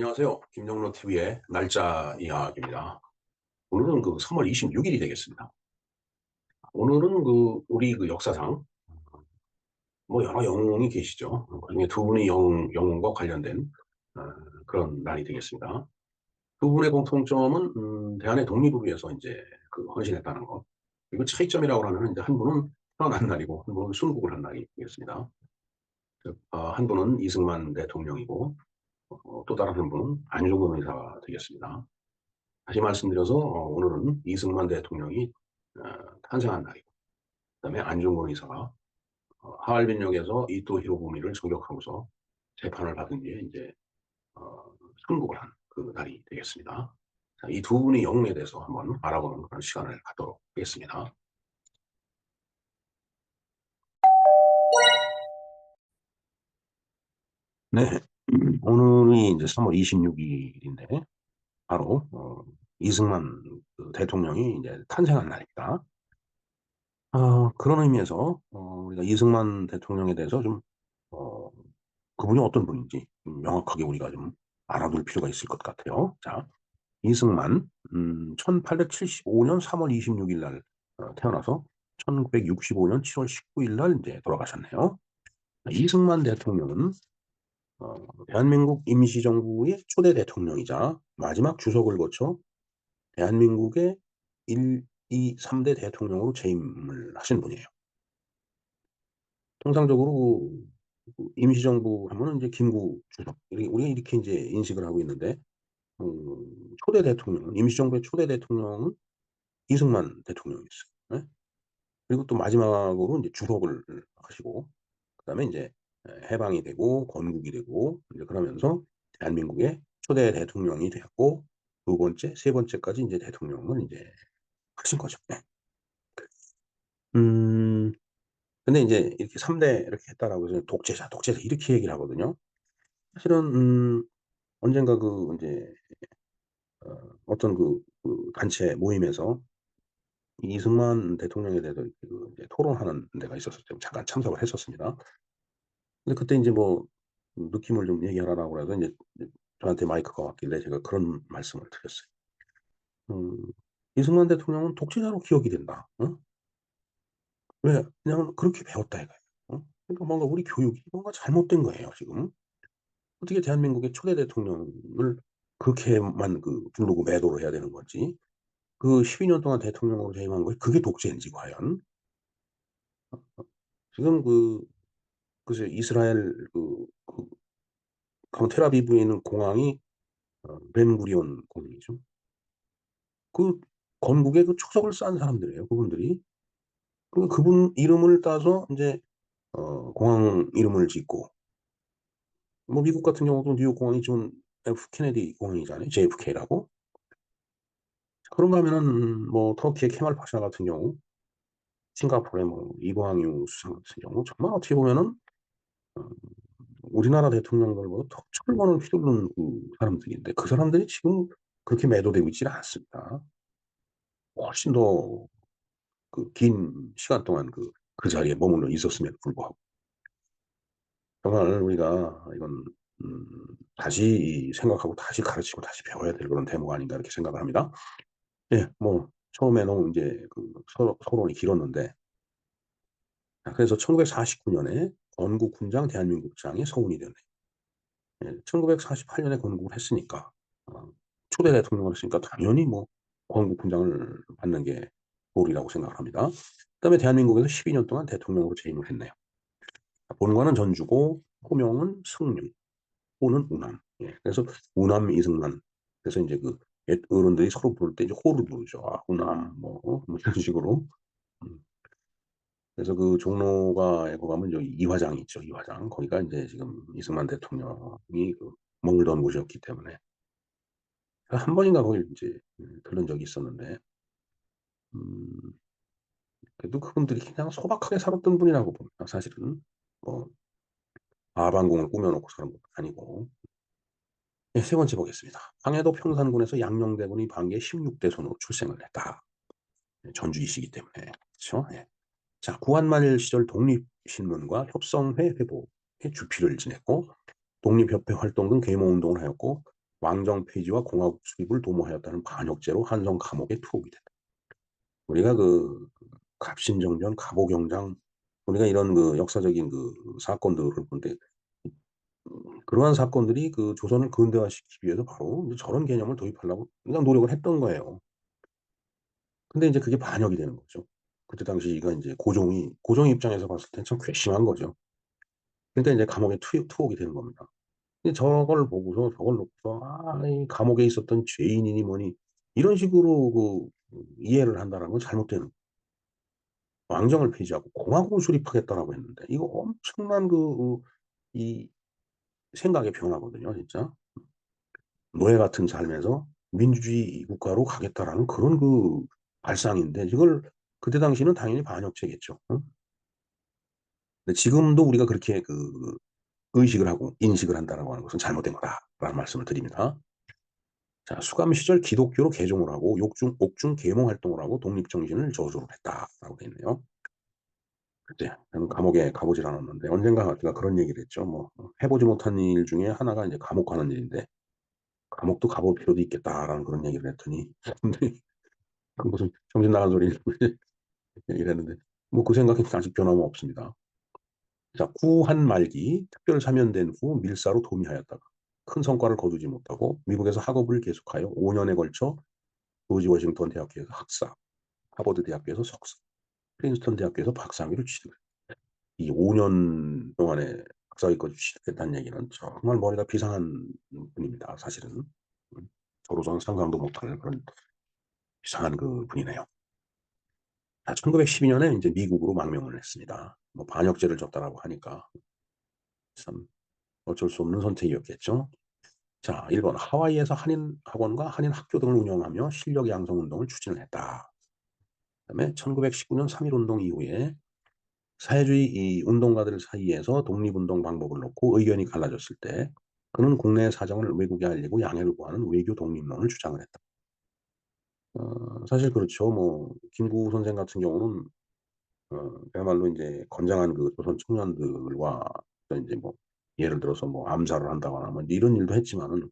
안녕하세요. 김정로 TV의 날짜 이야기입니다. 오늘은 3월 26일이 되겠습니다. 오늘은 우리 역사상 뭐 여러 영웅이 계시죠. 그중에 두 분의 영웅과 관련된 어, 그런 날이 되겠습니다. 두 분의 공통점은 대한의 독립을 위해서 이제 헌신했다는 것. 그리고 차이점이라고 하면 이제 한 분은 태어난 날이고 한 분은 순국을 한 날이 되겠습니다. 한 분은 이승만 대통령이고 또 다른 한 분은 안중근 의사가 되겠습니다. 다시 말씀드려서 오늘은 이승만 대통령이 탄생한 날이고, 그다음에 안중근 의사가 하얼빈역에서 이토 히로부미를 저격하고서 재판을 받은 뒤에 이제 순국을 한 그 날이 되겠습니다. 이 두 분의 영웅에 대해서 한번 알아보는 그런 시간을 갖도록 하겠습니다. 네, 오늘이 이제 3월 26일인데 바로 이승만 대통령이 이제 탄생한 날입니다. 그런 의미에서 우리가 이승만 대통령에 대해서 좀 어, 그분이 어떤 분인지 명확하게 우리가 좀 알아둘 필요가 있을 것 같아요. 자, 이승만 1875년 3월 26일 날 태어나서 1965년 7월 19일 날 이제 돌아가셨네요. 이승만 대통령은 대한민국 임시정부의 초대 대통령이자 마지막 주석을 거쳐 대한민국의 1, 2, 3대 대통령으로 재임을 하신 분이에요. 통상적으로 임시정부 하면은 이제 김구 주석, 우리가 이렇게 이제 인식을 하고 있는데, 초대 대통령, 임시정부의 초대 대통령은 이승만 대통령이었어요. 네? 그리고 또 마지막으로 이제 주석을 하시고, 그 다음에 이제 해방이 되고, 건국이 되고, 이제 그러면서 대한민국의 초대 대통령이 되었고, 두 번째, 세 번째까지 이제 대통령을 이제 하신 거죠. 네. 음, 근데 이제 이렇게 3대 이렇게 했다라고 해서 독재자 이렇게 얘기를 하거든요. 사실은, 언젠가 이제, 어떤 단체 모임에서 이승만 대통령에 대해서 이제 토론하는 데가 있었을 때 잠깐 참석을 했었습니다. 근데 그때 이제 뭐, 느낌을 좀 얘기하라고 그래서 이제 저한테 마이크가 왔길래 제가 그런 말씀을 드렸어요. 음, 이승만 대통령은 독재자로 기억이 된다. 어? 왜? 그냥 그렇게 배웠다 이거예요. 그러니까 뭔가 우리 교육이 뭔가 잘못된 거예요, 지금. 어떻게 대한민국의 초대 대통령을 그렇게만 두르고 매도를 해야 되는 건지. 12년 동안 대통령으로 재임한 것이 그게 독재인지 과연. 지금 글쎄 이스라엘 테라비브에 있는 공항이 벤구리온 공항이죠. 그 건국에 초석을 쌓은 사람들이에요, 그분들이. 그분 이름을 따서 이제 공항 이름을 짓고, 뭐 미국 같은 경우도 뉴욕 공항이 존 F 케네디 공항이잖아요, JFK라고. 그런가 하면은 뭐 터키의 케말 파샤 같은 경우, 싱가포르의 뭐 이광유 수상 같은 경우 정말 어떻게 보면은 어, 우리나라 대통령들보다 더 철권을 휘두르는 사람들인데 그 사람들이 지금 그렇게 매도되고 있지는 않습니다. 훨씬 더 긴 시간 동안 그 자리에 머물러 있었음에도 불구하고 정말 우리가 이건 음, 다시 생각하고 다시 가르치고 다시 배워야 될 그런 대목 아닌가 이렇게 생각을 합니다. 예, 뭐 처음에 너무 이제 서론이 길었는데 그래서 1949년에 건국훈장 대한민국장이 서훈이 되네. 1948년에 건국을 했으니까 초대 대통령을 했으니까 당연히 뭐 건국훈장을 받는 게 도리라고 생각을 합니다. 그다음에 대한민국에서 12년 동안 대통령으로 재임을 했네요. 본관은 전주고 호명은 승룡, 호는 우남. 예, 그래서 우남 이승만. 그래서 이제 어른들이 서로 부를 때 이제 호로 부르죠. 우남 뭐 이런 식으로. 음, 그래서 종로가에 가면 여기 이화장이 있죠. 이화장. 거기가 이제 지금 이승만 대통령이 머물던 곳이었기 때문에 한 번인가 거기 이제 들른 적이 있었는데, 음, 그래도 그분들이 그냥 소박하게 살았던 분이라고 봅니다. 사실은 뭐 아방궁을 꾸며놓고 사는 것도 아니고. 네, 세 번째 보겠습니다. 황해도 평산군에서 양녕대군이 반기의 16대 손으로 출생을 했다. 네, 전주이시기 때문에 그렇죠. 네. 자, 구한말 시절 독립신문과 협성회 회복의 주필을 지냈고 독립협회 활동 등 계몽운동을 하였고 왕정 폐지와 공화국 수립을 도모하였다는 반역죄로 한성 감옥에 투옥이 됐다. 우리가 그 갑신정변, 갑오경장, 우리가 이런 그 역사적인 그 사건들을 보는데 그러한 사건들이 그 조선을 근대화시키기 위해서 바로 이제 저런 개념을 도입하려고 그냥 노력을 했던 거예요. 근데 이제 그게 반역이 되는 거죠. 그때 당시가 이제 고종 입장에서 봤을 땐 참 괘씸한 거죠. 그러니까 이제 감옥에 투옥이 되는 겁니다. 근데 저걸 보고서 저걸 놓고서 이 감옥에 있었던 죄인이니 뭐니 이런 식으로 이해를 한다는 건 잘못되는 거예요. 왕정을 폐지하고 공화국을 수립하겠다라고 했는데 이거 엄청난 이 생각의 변화거든요, 진짜. 노예 같은 삶에서 민주주의 국가로 가겠다라는 그런 발상인데 이걸 그때 당시는 당연히 반역죄겠죠. 응? 근데 지금도 우리가 그렇게 의식을 하고 인식을 한다라고 하는 것은 잘못된 거다라는 말씀을 드립니다. 자, 수감 시절 기독교로 개종을 하고 옥중 계몽 활동을 하고 독립정신을 저주를 했다라고 돼 있네요. 그때 저는 감옥에 가보질 않았는데 언젠가 제가 그런 얘기를 했죠. 뭐 해보지 못한 일 중에 하나가 이제 감옥 가는 일인데 감옥도 가볼 필요도 있겠다라는 그런 얘기를 했더니 근데 무슨 정신 나간 소리 이랬는데 뭐 그 생각이 아직 변함은 없습니다. 자, 구한 말기 특별 사면된 후 밀사로 도미하였다가 큰 성과를 거두지 못하고 미국에서 학업을 계속하여 5년에 걸쳐 조지 워싱턴 대학교에서 학사, 하버드 대학교에서 석사, 프린스턴 대학교에서 박사학위를 취득. 이 5년 동안에 박사학위까지 취득했다는 얘기는 정말 머리가 비상한 분입니다. 사실은 저로서는 상상도 못할 그런 비상한 분이네요. 1912년에 이제 미국으로 망명을 했습니다. 뭐 반역죄를 졌다라고 하니까 참 어쩔 수 없는 선택이었겠죠. 자, 1번 하와이에서 한인 학원과 한인 학교 등을 운영하며 실력 양성 운동을 추진을 했다. 그다음에 1919년 3.1 운동 이후에 사회주의 이 운동가들 사이에서 독립운동 방법을 놓고 의견이 갈라졌을 때 그는 국내 사정을 외국에 알리고 양해를 구하는 외교 독립론을 주장을 했다. 사실 그렇죠. 뭐 김구 선생 같은 경우는 그야말로 이제 건장한 조선 청년들과 이제 뭐 예를 들어서 뭐 암살을 한다거나 뭐 이런 일도 했지만은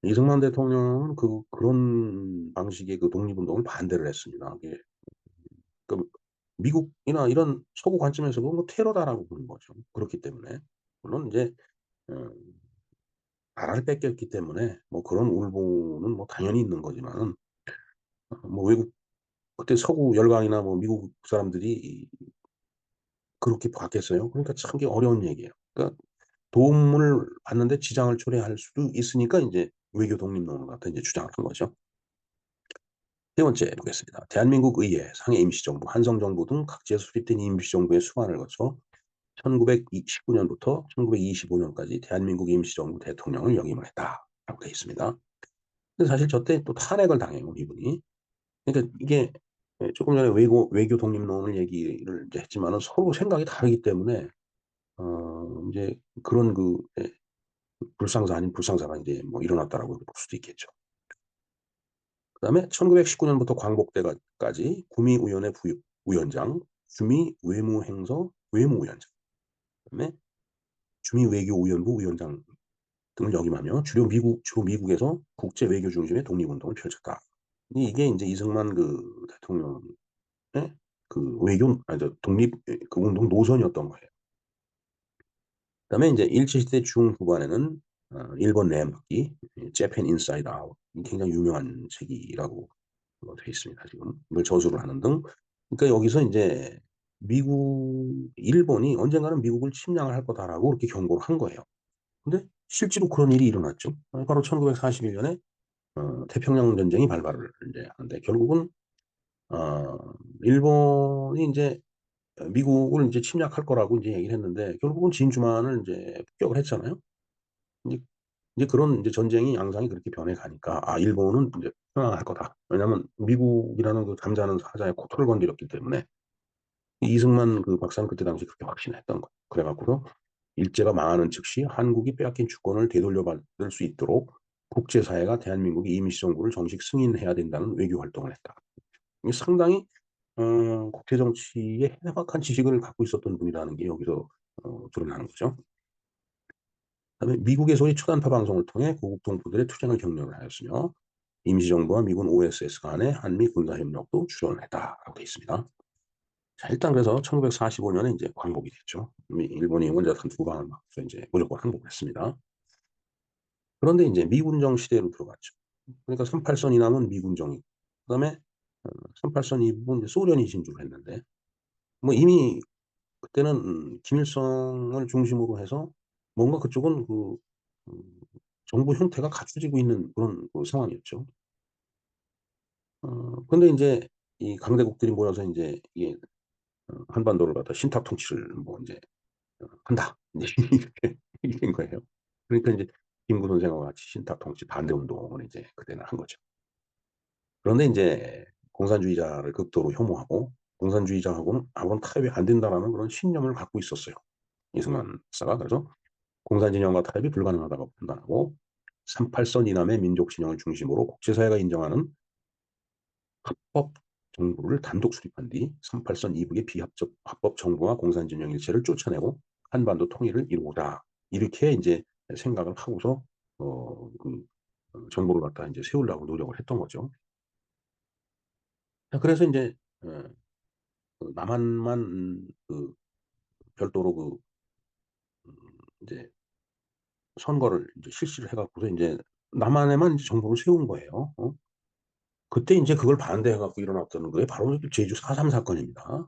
이승만 대통령은 그런 방식의 독립운동을 반대를 했습니다. 이게 그 미국이나 이런 서구 관점에서 보면 테러다라고 보는 거죠. 그렇기 때문에 물론 이제 어, 나라를 뺏겼기 때문에 뭐 그런 울분은 뭐 당연히 있는 거지만은 뭐 외국 그때 서구 열강이나 뭐 미국 사람들이 그렇게 봤겠어요. 그러니까 참 게 어려운 얘기예요. 그러니까 도움을 받는데 지장을 초래할 수도 있으니까 이제 외교 독립론을 갖다 이제 주장을 한 거죠. 세 번째 보겠습니다. 대한민국 의회, 상해 임시정부, 한성정부 등 각지에서 수립된 임시정부의 수반을 거쳐 1919년부터 1925년까지 대한민국 임시정부 대통령을 역임을 했다라고 되어 있습니다. 근데 사실 저때 또 탄핵을 당해요, 이분이. 그러니까 이게 조금 전에 외교 독립론을 얘기를 이제 했지만은 서로 생각이 다르기 때문에 이제 그런 불상사 아닌 불상사가 이제 뭐 일어났다라고 볼 수도 있겠죠. 그다음에 1919년부터 광복때까지 구미위원회 부위원장, 주미외무행서 외무위원장, 그다음에 주미외교위원부 위원장 등을 역임하며 주로 미국에서 국제 외교 중심의 독립운동을 펼쳤다. 이게 이제 이승만 대통령의 외교 아니 저 독립 운동 노선이었던 거예요. 그다음에 이제 일제시대 중후반에는 일본 내막기 Japan Inside Out 굉장히 유명한 책이라고 되어 있습니다. 지금 이걸 저술을 하는 등 그러니까 여기서 이제 일본이 언젠가는 미국을 침략을 할 거다라고 그렇게 경고를 한 거예요. 근데 실제로 그런 일이 일어났죠. 바로 1941년에 태평양 전쟁이 발발을 이제 하는데 결국은 어, 일본이 이제 미국을 이제 침략할 거라고 이제 얘기를 했는데 결국은 진주만을 이제 폭격을 했잖아요. 이제, 이제 그런 이제 전쟁이 양상이 그렇게 변해 가니까 일본은 이제 평양할 거다. 왜냐하면 미국이라는 잠자는 사자의 코털을 건드렸기 때문에 이승만 박사는 그때 당시 그렇게 확신했던 거예요. 그래갖고서 일제가 망하는 즉시 한국이 빼앗긴 주권을 되돌려받을 수 있도록 국제사회가 대한민국이 임시정부를 정식 승인해야 된다는 외교 활동을 했다. 상당히 국제 정치에 해박한 지식을 갖고 있었던 분이라는 게 여기서 드러나는 거죠. 그다음에 미국의 소위 초단파 방송을 통해 고국 동포들의 투쟁을 격려를 하였으며 임시정부와 미군 OSS 간의 한미 군사협력도 주선했다라고 되어 있습니다. 자, 일단 그래서 1945년에 이제 광복이 됐죠. 일본이 원자탄 2방을 막서 이제 무조건 항복을 했습니다. 그런데 이제 미군정 시대로 들어갔죠. 그러니까 38선 이남은 미군정이고, 그다음에 38선 이북은 이제 소련이 진주를 했는데, 뭐 이미 그때는 김일성을 중심으로 해서 뭔가 그쪽은 음, 정부 형태가 갖춰지고 있는 그런 상황이었죠. 근데 이제 이 강대국들이 모여서 이제 이게 한반도를 갖다 신탁 통치를 뭐 이제 한다. 이제 이렇게 된 거예요. 그러니까 이제 김구 선생과 같이 신탁 통치 반대 운동을 이제 그때는 한 거죠. 그런데 인제 공산주의자를 극도로 혐오하고 공산주의자하고는 아무런 타협이 안 된다라는 그런 신념을 갖고 있었어요, 이승만 박사가. 그래서 공산 진영과 타협이 불가능하다고 판단하고 38선 이남의 민족 진영을 중심으로 국제사회가 인정하는 합법 정부를 단독 수립한 뒤 38선 이북의 비합적 합법 정부와 공산 진영 일체를 쫓아내고 한반도 통일을 이루고자 이렇게 인제 생각을 하고서 그 정부를 갖다가 인제 세우려고 노력을 했던 거죠. 자, 그래서 인제 남한만 별도로 인제 선거를 인제 실시를 해 갖고서 인제 남한에만 인제 정부를 세운 거예요. 그때 인제 그걸 반대해 갖고 일어났던 게 바로 제주 4.3 사건입니다.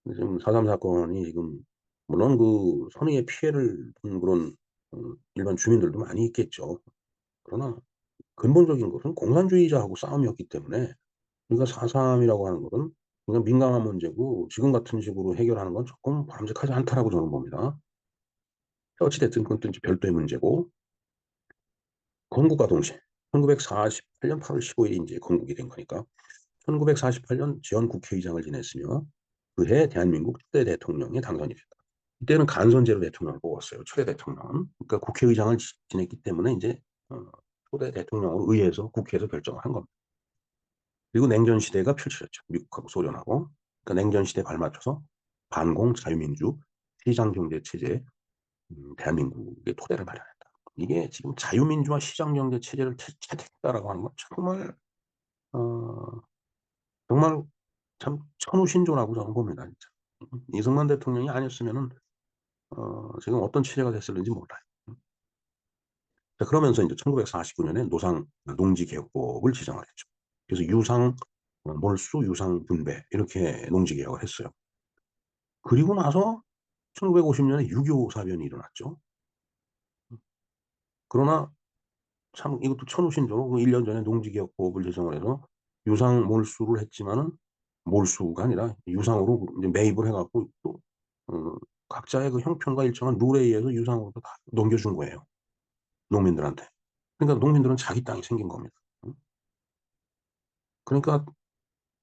지금 4.3 사건이 지금 물론 선의의 피해를 본 그런 일반 주민들도 많이 있겠죠. 그러나 근본적인 것은 공산주의자하고 싸움이었기 때문에 우리가 4.3이라고 하는 것은 그냥 민감한 문제고 지금 같은 식으로 해결하는 건 조금 바람직하지 않다라고 저는 봅니다. 어찌 됐든 그건 또 인제 별도의 문제고 건국과 동시에 1948년 8월 15 일이 인제 건국이 된 거니까 1948년 지원 국회의장을 지냈으며 그해 대한민국 초대 대통령이 당선이 됐다. 이때는 간선제로 대통령을 뽑았어요, 초대 대통령은. 그러니까 국회의장을 지냈기 때문에 인제 어 초대 대통령으로 의회에서 국회에서 결정을 한 겁니다. 그리고 냉전 시대가 펼쳐졌죠, 미국하고 소련하고. 그러니까 냉전 시대에 발맞춰서 반공 자유민주 시장 경제 체제에 대한민국의 토대를 마련했다. 이게 지금 자유민주화 시장경제 체제를 채택했다라고 하는 건 정말 어 정말 참 천우신조라고 저는 봅니다, 진짜. 이승만 대통령이 아니었으면은 지금 어떤 체제가 됐을는지 몰라요. 자, 그러면서 인제 1949 년에 노상 농지개혁법을 지정을 했죠. 그래서 유상 몰수, 유상 분배 이렇게 농지개혁을 했어요. 그리고 나서 1950 년에 6.25 사변이 일어났죠. 그러나 참 이것도 천우신조로 1년 전에 농지개혁법을 제정을 해서 유상 몰수를 했지만은 몰수가 아니라 유상으로 이제 매입을 해 갖고 또 어 각자의 형편과 일정한 룰에 의해서 유상으로 다 넘겨준 거예요, 농민들한테. 그러니까 농민들은 자기 땅이 생긴 겁니다. 그러니까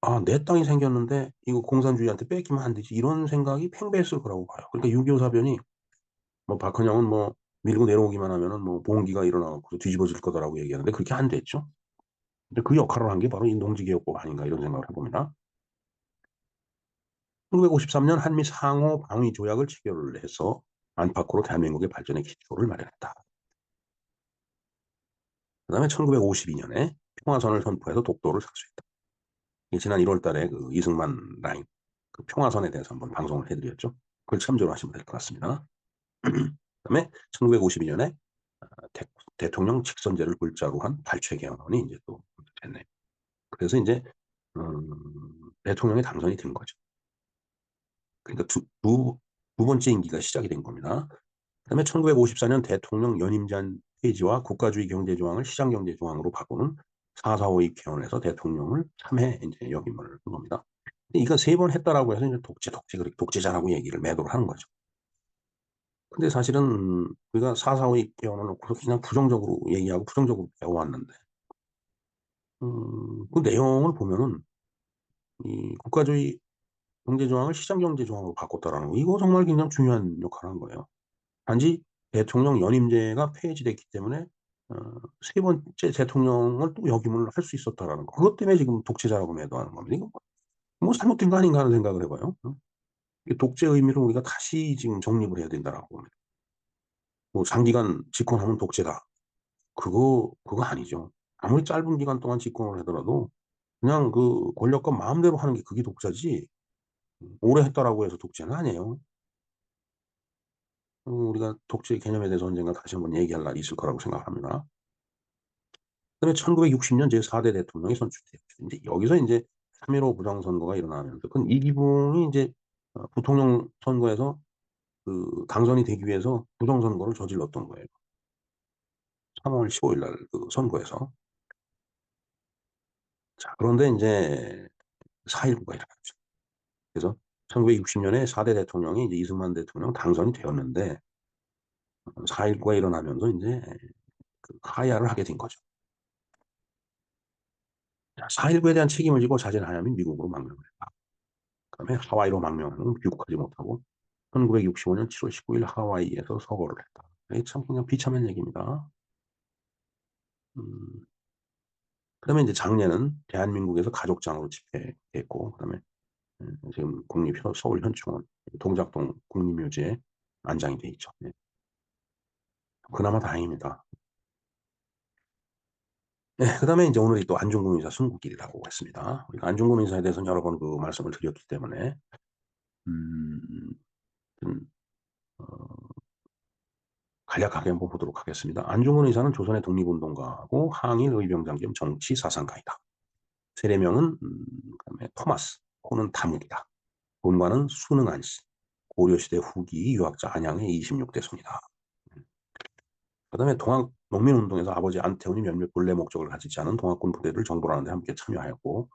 '아, 내 땅이 생겼는데 이거 공산주의한테 뺏기면 안 되지.' 이런 생각이 팽배했을 거라고 봐요. 그러니까 6.25 사변이 뭐 박헌영은 뭐 밀고 내려오기만 하면은 뭐 봉기가 일어나 갖고서 뒤집어질 거다라고 얘기하는데 그렇게 안 됐죠. 근데 그 역할을 한 게 바로 이 농지개혁법 아닌가 이런 생각을 해 봅니다. 1953년 한미 상호 방위 조약을 체결을 해서 안팎으로 대한민국의 발전의 기초를 마련했다. 그다음에 1952 년에 평화선을 선포해서 독도를 착수했다. 이게 지난 1월 달에 이승만 라인 평화선에 대해서 한번 방송을 해 드렸죠. 그걸 참조를 하시면 될 것 같습니다. 그다음에 1952 년에 대 대통령 직선제를 글자로 한 발췌 개헌안이 인제 또 됐네요. 그래서 인제 대통령이 당선이 된 거죠. 그러니까 두 번째 임기가 시작이 된 겁니다. 그다음에 1954년 대통령 연임 제한 폐지와 국가주의 경제 조항을 시장 경제 조항으로 바꾸는 4.4.5 개헌에서 대통령을 참해 인제 역임을 한 겁니다. 근데 이거 3번 했다라고 해서 이제 그렇게 독재자라고 얘기를 매도를 하는 거죠. 근데 사실은 우리가 4.4.5 개헌을 놓고서 그냥 부정적으로 얘기하고 부정적으로 배워왔는데 그 내용을 보면은 이 국가주의 경제 조항을 시장 경제 조항으로 바꿨다라는 거 이거 정말 굉장히 중요한 역할을 한 거예요. 단지 대통령 연임제가 폐지됐기 때문에 어 세 번째 대통령을 또 역임을 할 수 있었다라는 거. 그것 때문에 지금 독재자라고 매도하는 겁니다. 이거 뭐 '잘못된 거 아닌가.' 하는 생각을 해 봐요. 이 독재의 의미를 우리가 다시 지금 정립을 해야 된다라고 봅니다. 뭐 장기간 집권하면 독재다. 그거 아니죠. 아무리 짧은 기간 동안 집권을 하더라도 그냥 그 권력과 마음대로 하는 게 그게 독자지, 오래 했다라고 해서 독재는 아니에요. 우리가 독재 개념에 대해서 언젠가 다시 한번 얘기할 날이 있을 거라고 생각합니다. 그다음에 1960년 제4대 대통령이 선출돼요. 인제 여기서 인제 3.15 부정선거가 일어나면서 이분이 인제 부통령 선거에서 그 당선이 되기 위해서 부정선거를 저질렀던 거예요. 3월 15일 날 그 선거에서. 자, 그런데 인제 4.19가 일어났죠. 그래서 1960년에 4대 대통령이 이제 이승만 대통령 당선이 되었는데 4.19가 일어나면서 인제 그 하야를 하게 된 거죠. 자, 4.19에 대한 책임을 지고 자진하야민 미국으로 망명을 했다. 그다음에 하와이로 망명하는 귀국하지 못하고 1965년 7월 19일 하와이에서 서거를 했다. 이게 참 그냥 비참한 얘기입니다. 음. 그다음에 인제 장례는 대한민국에서 가족장으로 집행됐고, 그다음에 지금 국립 서울현충원 동작동 국립묘지에 안장이 돼 있죠. 네. 그나마 다행입니다. 네. 그다음에 인제 오늘이 또 안중근 의사 순국일이라고 했습니다. 우리가 안중근 의사에 대해서는 여러 번 그 말씀을 드렸기 때문에 음 좀 어 간략하게 한번 보도록 하겠습니다. 안중근 의사는 조선의 독립운동가고 항일 의병장 겸 정치 사상가이다. 세례명은 그다음에 토마스, 호는 다문이다. 본관은 순응한 씨. 고려시대 후기 유학자 안양의 26대 손이다. 음. 그다음에 동학 농민운동에서 아버지 안태훈이 몇몇 본래 목적을 가지지 않은 동학군 부대를 정벌하는 데 함께 참여하였고,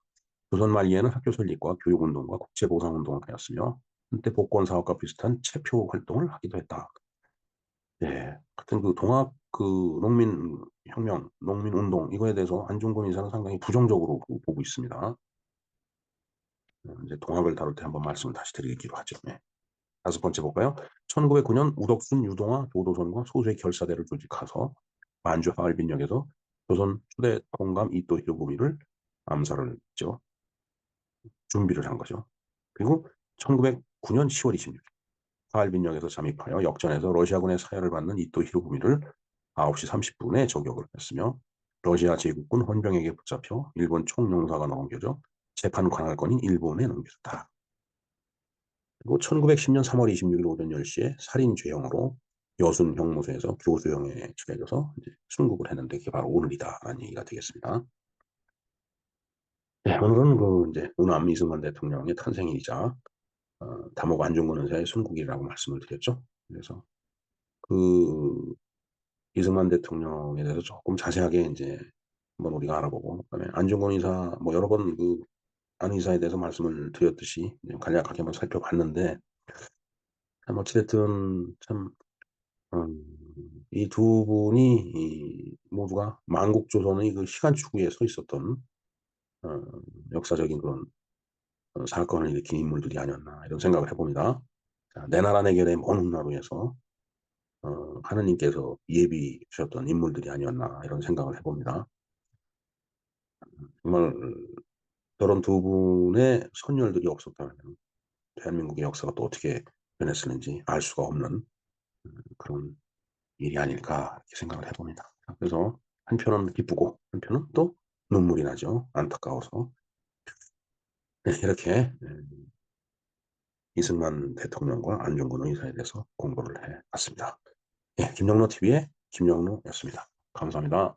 조선 말기에는 학교 설립과 교육운동과 국제보상운동을 하였으며 한때 복권사업과 비슷한 체표 활동을 하기도 했다. 예. 하여튼 그 동학 그 농민혁명, 농민운동 이거에 대해서 안중근 의사는 상당히 부정적으로 보고 있습니다. 이제 동학을 다룰 때 한번 말씀을 다시 드리기로 하죠. 네. 다섯 번째 볼까요? 1909년 우덕순, 유동화, 조도선과 소수의 결사대를 조직해서 만주 하얼빈역에서 조선 초대 통감 이토 히로부미를 암살을 했죠. 준비를 한 거죠. 그리고 1909년 10월 26일 하얼빈역에서 잠입하여 역전해서 러시아군의 사열을 받는 이토 히로부미를 9시 30분에 저격을 했으며, 러시아 제국군 헌병에게 붙잡혀 일본 총영사관으로 넘겨져 재판 관할권인 일본에 넘겨졌다. 그리고 1910년 3월 26일 오전 10시에 살인 죄형으로 여순 형무소에서 교수형에 처해져서 이제 순국을 했는데 그게 바로 오늘이다라는 얘기가 되겠습니다. 네, 오늘은 그 이제 우남 이승만 대통령의 탄생일이자 다목 안중근 의사의 순국이라고 말씀을 드렸죠. 그래서 그 이승만 대통령에 대해서 조금 자세하게 이제 한번 우리가 알아보고, 그다음에 안중근 의사 뭐 여러 번 그 안 의사에 대해서 말씀을 드렸듯이 간략하게 한번 살펴봤는데, 참 어찌됐든 참 이 두 분이 모두가 만국조선의 그 시간 축에 서 있었던 어 역사적인 그런 사건을 일으킨 인물들이 아니었나 이런 생각을 해 봅니다. 자, 내 나라 내 결의 먼 훗나루에서 하느님께서 예비 주셨던 인물들이 아니었나 이런 생각을 해 봅니다. 정말 저런 두 분의 선열들이 없었다면 대한민국의 역사가 또 어떻게 변했을는지 알 수가 없는 그런 일이 아닐까 이렇게 생각을 해 봅니다. 그래서 한편은 기쁘고 한편은 또 눈물이 나죠. 안타까워서. 네, 이렇게 이승만 대통령과 안중근 의사에 대해서 공부를 해 봤습니다. 예, 김영로 TV의 김영로였습니다. 감사합니다.